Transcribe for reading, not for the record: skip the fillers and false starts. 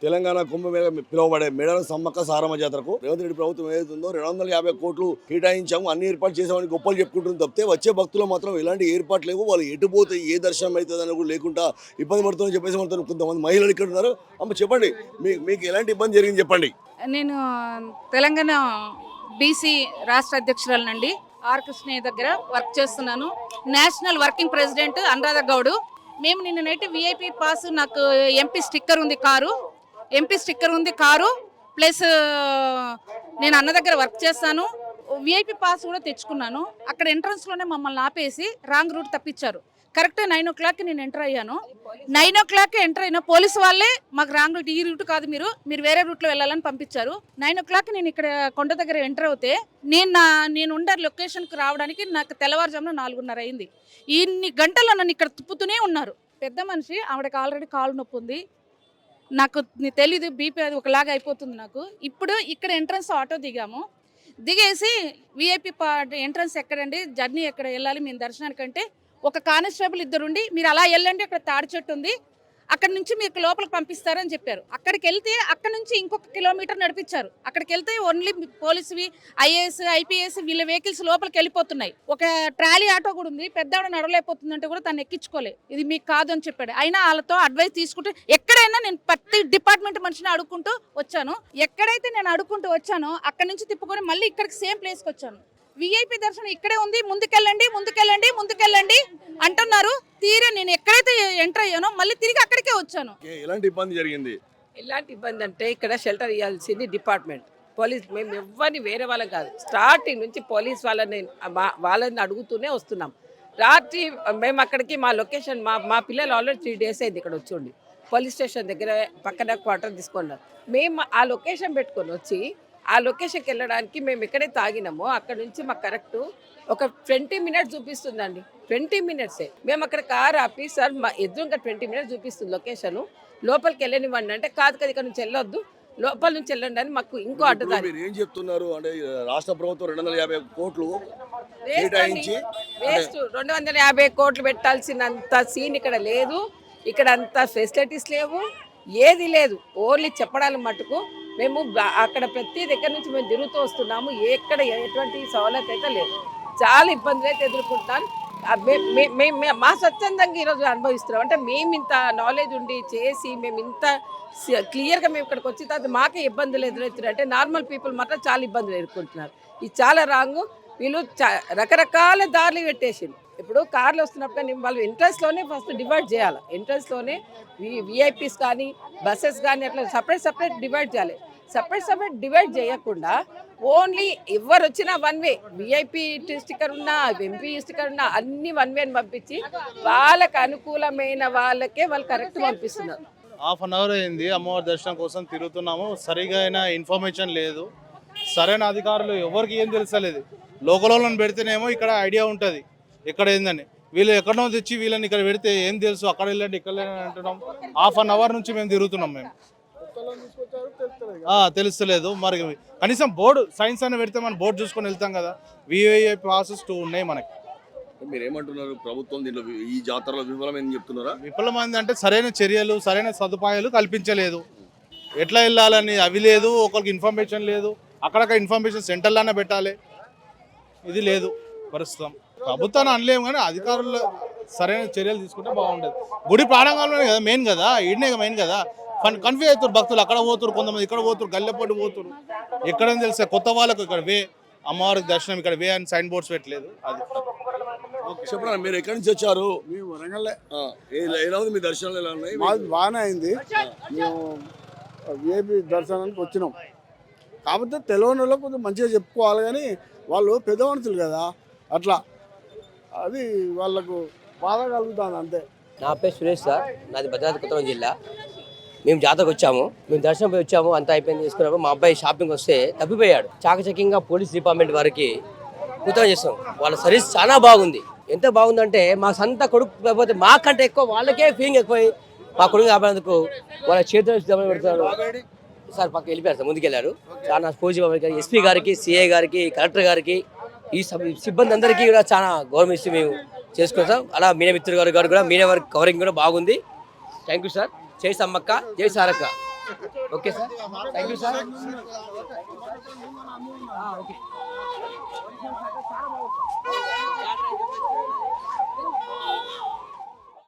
తెలంగాణ కుంభమేళ పిలువబడే మేడారం సమ్మక్క సారమ్మ జాతరకు రేవంత్ రెడ్డి ప్రభుత్వం ఏదైతుందో 250 కోట్లు కేటాయించాము, అన్ని ఏర్పాటు చేసామని గొప్పలు చెప్పుకుంటుంది తప్పితే వచ్చే భక్తులు మాత్రం ఎలాంటి ఏర్పాట్లు లేవు. వాళ్ళు ఎటుపోతే ఏ దర్శనం అవుతుందని కూడా లేకుండా ఇబ్బంది పడుతుందని చెప్పేసి మనతో కొంతమంది మహిళలు ఇక్కడ ఉన్నారు. అమ్మ చెప్పండి, మీకు ఎలాంటి ఇబ్బంది జరిగింది చెప్పండి. నేను తెలంగాణ బీసీ రాష్ట్ర అధ్యక్షురాలనండి, ఆర్ కృష్ణయ్య దగ్గర వర్క్ చేస్తున్నాను. National working president Anuradha Goud. మేము నిన్న నైట్ విఐపి పాస్, నాకు ఎంపీ స్టిక్కర్ ఉంది కారు ప్లస్ నేను అన్న దగ్గర వర్క్ చేస్తాను. విఐపి పాస్ కూడా తెచ్చుకున్నాను. అక్కడ ఎంట్రన్స్లోనే మమ్మల్ని ఆపేసి రాంగ్ రూట్ తప్పించారు. కరెక్ట్ 9 o'clock నేను ఎంటర్ అయ్యాను. 9 o'clock ఎంటర్ అయినా పోలీసు వాళ్ళే మాకు రాంగ్ రూట్, ఈ రూట్ కాదు, మీరు వేరే రూట్లో వెళ్ళాలని పంపించారు. 9 o'clock నేను ఇక్కడ కొండ దగ్గర ఎంటర్ అవుతే నేను ఉండే లొకేషన్కి రావడానికి నాకు తెల్లవారుజామున 4:30 అయింది. ఇన్ని గంటల్లో నన్ను ఇక్కడ తిప్పుతూనే ఉన్నారు. పెద్ద మనిషి, ఆవిడకి ఆల్రెడీ కాలు నొప్పి ఉంది. నాకు తెలీదు, బీపీ అది ఒకలాగా అయిపోతుంది నాకు. ఇప్పుడు ఇక్కడ ఎంట్రన్స్ ఆటో దిగేసి విఐపి ఎంట్రన్స్ ఎక్కడండి, జర్నీ ఎక్కడ వెళ్ళాలి మేము దర్శనానికంటే ఒక కానిస్టేబుల్ ఇద్దరుండి మీరు అలా వెళ్ళండి, అక్కడ తాడి చెట్టు ఉంది, అక్కడ నుంచి మీకు లోపలికి పంపిస్తారని చెప్పారు. అక్కడికి వెళ్తే అక్కడ నుంచి ఇంకొక కిలోమీటర్ నడిపించారు. అక్కడికి వెళ్తే ఓన్లీ పోలీసువి, ఐఏఎస్, ఐపీఎస్ వీళ్ళ వెహికల్స్ లోపలికి వెళ్ళిపోతున్నాయి. ఒక ట్రాలీ ఆటో కూడా ఉంది, పెద్దవాడు నడవలేకపోతుందంటే కూడా తను ఎక్కించుకోలేదు. ఇది మీకు కాదు అని చెప్పాడు. అయినా వాళ్ళతో అడ్వైస్ తీసుకుంటే ఎక్కడైనా నేను ప్రతి డిపార్ట్మెంట్ మనిషిని అడుక్కుంటూ వచ్చాను. ఎక్కడైతే నేను అడుక్కుంటూ వచ్చానో అక్కడ నుంచి తిప్పుకొని మళ్ళీ ఇక్కడికి సేమ్ ప్లేస్కి వచ్చాను. విఐపి దర్శనం ఇక్కడే ఉంది, ముందుకెళ్ళండి అంటున్నారు. తీరే నేను ఎక్కడైతే ఎంటర్ అయ్యానో మళ్ళీ తిరిగి అక్కడికే వచ్చాను. ఎలాంటి ఇబ్బంది జరిగింది? ఎలాంటి ఇబ్బంది అంటే ఇక్కడ షెల్టర్ ఇవ్వాల్సింది డిపార్ట్మెంట్, పోలీస్. మేము ఎవరిని వేరే వాళ్ళం కాదు, స్టార్టింగ్ నుంచి పోలీస్ వాళ్ళని అడుగుతూనే వస్తున్నాం. రాత్రి మేము అక్కడికి మా లొకేషన్ మా పిల్లలు ఆల్రెడీ 3 days అయింది ఇక్కడ వచ్చి పోలీస్ స్టేషన్ దగ్గర పక్కన క్వార్టర్ తీసుకున్నారు. మేము ఆ లొకేషన్ పెట్టుకొని వచ్చి ఆ లొకేషన్కి వెళ్ళడానికి మేము ఎక్కడైతే ఆగినామో అక్కడ నుంచి మాకు కరెక్ట్ ఒక 20 minutes చూపిస్తుందండి. 20 minutes మేము అక్కడ కార్ ఆపి, సార్ మా ఎదురుగా 20 minutes చూపిస్తుంది లొకేషన్, లోపలికి వెళ్ళనివ్వండి అంటే కాదు కదా ఇక్కడ నుంచి వెళ్ళొద్దు, లోపల నుంచి వెళ్ళండి అని మాకు ఇంకో అడ్డదారి. ఏం చెప్తున్నారు అంటే రాష్ట్ర ప్రభుత్వం 250 కోట్లు కేటాయించి వేస్ట్, 250 కోట్లు పెట్టాల్సినంత సీన్ ఇక్కడ లేదు. ఇక్కడ అంత ఫెసిలిటీస్ లేవు, ఏది లేదు. ఓన్లీ చెప్పడాలి మటుకు. మేము అక్కడ ప్రతి దగ్గర నుంచి మేము తిరుగుతూ వస్తున్నాము, ఎక్కడ ఎటువంటి సౌలత అయితే లేదు. చాలా ఇబ్బందులు అయితే ఎదుర్కొంటాను. మా స్వచ్ఛందంగా ఈరోజు అనుభవిస్తున్నాం. అంటే మేము ఇంత నాలెడ్జ్ ఉండి చేసి మేము ఇంత క్లియర్గా మేము ఇక్కడికి వచ్చిన తర్వాత మాకే ఇబ్బందులు ఎదురవుతున్నాయి. అంటే నార్మల్ పీపుల్ మాత్రం చాలా ఇబ్బందులు ఎదుర్కొంటున్నారు. ఇది చాలా రాంగు. వీళ్ళు రకరకాల దారులు పెట్టేసింది. ఇప్పుడు కార్లు వస్తున్నప్పుడు వాళ్ళు ఎంట్రన్స్లోనే ఫస్ట్ డివైడ్ చేయాలి. ఎంట్రన్స్లోనే విఐపీస్ కానీ బస్సెస్ కానీ అట్లా సపరేట్ డివైడ్ చేయాలి. సపరేట్ డివైడ్ చేయకుండా ఓన్లీ ఎవరు వచ్చినా 1 way, విఐపీ స్టిక్కర్ ఉన్నా ఎంపీ స్టిక్కర్ ఉన్నా అన్ని 1 way అని పంపించి వాళ్ళకి అనుకూలమైన వాళ్ళకే వాళ్ళు కరెక్ట్ పంపిస్తున్నారు. ½ an hour అయింది అమ్మవారి దర్శనం కోసం తిరుగుతున్నాము. సరిగా అయినా ఇన్ఫర్మేషన్ లేదు, సరైన అధికారులు ఎవరికి ఏం తెలుసలేదు. లోకల్ వాళ్ళని పెడితేనేమో ఇక్కడ ఐడియా ఉంటుంది ఎక్కడ ఏందని, వీళ్ళు ఎక్కడో తెచ్చి వీళ్ళని ఇక్కడ పెడితే ఏం తెలుసు, అక్కడ వెళ్ళండి ఇక్కడ వెళ్ళండి అంటున్నాం. ½ an hour నుంచి మేము తిరుగుతున్నాం. మేము తెలుస్తలేదు. మరి కనీసం బోర్డు సైన్స్ అని పెడితే మనం బోర్డు చూసుకొని వెళ్తాం కదా. విఐపి పాసెస్ 2 ఉన్నాయి మనకి. మీరు ఏమంటున్నారు? ప్రభుత్వం దీంట్లో ఈ జాతరలో విఫలమైందని చెప్తున్నారా? విఫలమైంది అంటే సరైన చర్యలు, సరైన సదుపాయాలు కల్పించలేదు. ఎట్లా వెళ్ళాలని అవి లేదు, ఒకరికి ఇన్ఫర్మేషన్ లేదు. అక్కడక్కడ ఇన్ఫర్మేషన్ సెంటర్లోనే పెట్టాలి, ఇది లేదు ప్రస్తుతం. ప్రభుత్వాన్ని అనలేము కానీ అధికారులు సరైన చర్యలు తీసుకుంటే బాగుండేది. గుడి ప్రారంభంలోనే కదా మెయిన్ కదా, ఈడనే మెయిన్ కదా. కన్ఫ్యూజ్ అవుతారు భక్తులు, అక్కడ పోతారు, కొంతమంది ఇక్కడ పోతారు, గల్లెపొడి పోతారు. ఎక్కడని తెలిసే కొత్త వాళ్ళకు ఇక్కడ వే అమ్మవారికి దర్శనం ఇక్కడ వే అని సైన్ బోర్డ్స్ పెట్టలేదు. అది చెప్పండి, మీరు ఎక్కడి నుంచి వచ్చారు? మేము వరంగల్లే. ఎలా ఉంది మీ దర్శనాలు? ఎలా ఉన్నాయి? మాది బాగానే అయింది. మేము విఐపి దర్శనానికి వచ్చినాం. కాకపోతే తెలియని వాళ్ళకి కొంచెం మంచిగా చెప్పుకోవాలి, కానీ వాళ్ళు పెద్ద మనుషులు కదా, అట్లా అది వాళ్ళకు బాధ కలుగుతుంది అంతే. నా పేరు సురేష్ సార్, నాది భద్రాద్రి కొత్తగూడెం జిల్లా. మేము జాతరకు వచ్చాము, మేము దర్శనం పోయి వచ్చాము, అంతా అయిపోయింది తీసుకున్నాము. మా అబ్బాయి షాపింగ్ వస్తే తప్పిపోయాడు. చాకచక్యంగా పోలీస్ డిపార్ట్మెంట్ వారికి కృతజ్ఞతలు చేస్తాం. వాళ్ళ సర్వీస్ చాలా బాగుంది. ఎంత బాగుందంటే మా సొంత కొడుకు లేకపోతే మాకంటే ఎక్కువ వాళ్ళకే ఫీలింగ్ ఎక్కువ. మా కొడుకు కాపాడేందుకు వాళ్ళ చేతులు పెడతారు సార్. పక్క వెళ్ళిపోయారు సార్, ముందుకెళ్ళారు. చాలా పూజ గారికి, ఎస్పీ గారికి, సిఐ గారికి, కలెక్టర్ గారికి, ఈ సిబ్బంది అందరికీ కూడా చాలా గౌరవం ఇస్తూ మేము చేసుకుంటాం. అలా మీడియా మిత్రులు గారు కూడా మీడియా వారి కవరింగ్ కూడా బాగుంది. Thank you sir. జై సమ్మక్క, జై Sarakka. Okay sir, thank you sir. Okay.